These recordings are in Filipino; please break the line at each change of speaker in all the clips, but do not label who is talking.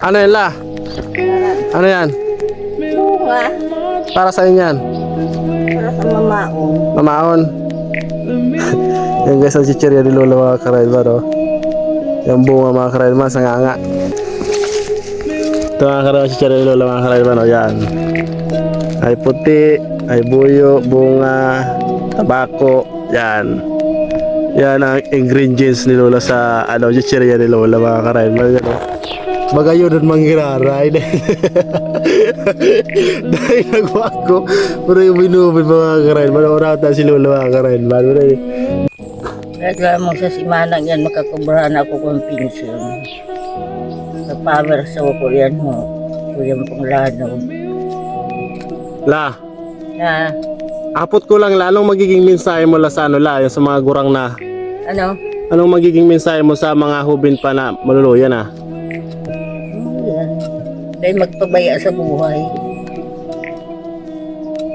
Ano yan, La? Ano yan?
Bunga.
Para sa yan?
Para sa mamaon.
Mamaon. Yan guys, ang chichirya ni Lola mga karailman, no? Yung bunga mga karailman, sanganga. Ito mga karailman, chichirya ni Lola mga karailman, no? Yan. Ay puti, ay buyo, bunga, tabako, yan. Yan ang ingredients ni Lola sa chichirya ni Lola mga karailman, no? Magayon at manghiraray dahil nagwako pero yung binubid mga karain manurata si Lola mga karain
Reklamo sa simanang yan, makakubrahan ako kung pinsyon. Sa power sa ko yan mo. Kuyang panglano.
La,
Na,
apot ko lang anong magiging mensahe mo la sa La, yung sa mga gurang na
ano?
anong magiging mensahe mo sa mga hubin pa na maluluyan na?
Yan. Dahil magpabaya sa buhay.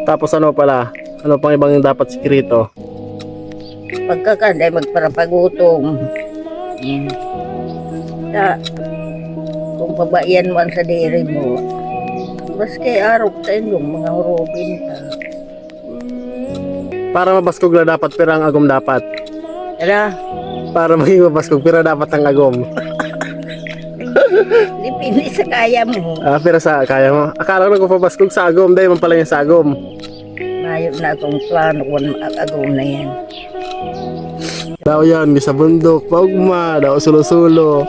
Tapos ano pala, ano pang ibang yung dapat sikrito?
Pagkakanday magparapagutom. Ta, kung pabayan man sa diri mo, baski arok sa inyong mga hurubin ka.
Para mabaskog la dapat pero ang agom dapat.
Tara,
Para maging mabaskog pero dapat ang agom.
dipindi sa kaya mo.
Pero sa kaya mo. Akala ko pabaskog sa agom dahil man pala yung sa agom.
Mayo na akong plano kung agawin na yan.
Daw yan, sa bundok, paugma, daw sulo-sulo.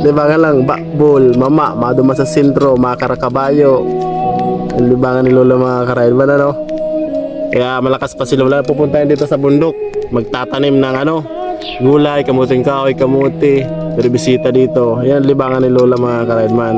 Libangan lang, bakbol, mama, maduma sa sentro, makarakabayo. Ang libangan ni Lola mga karail ba na, no? Kaya malakas pa si Lola pupuntahin dito sa bundok. Magtatanim ng gulay, kamuting kahoy, kamuti. Pero bisita dito. Ayan, libangan ni Lola mga karail man.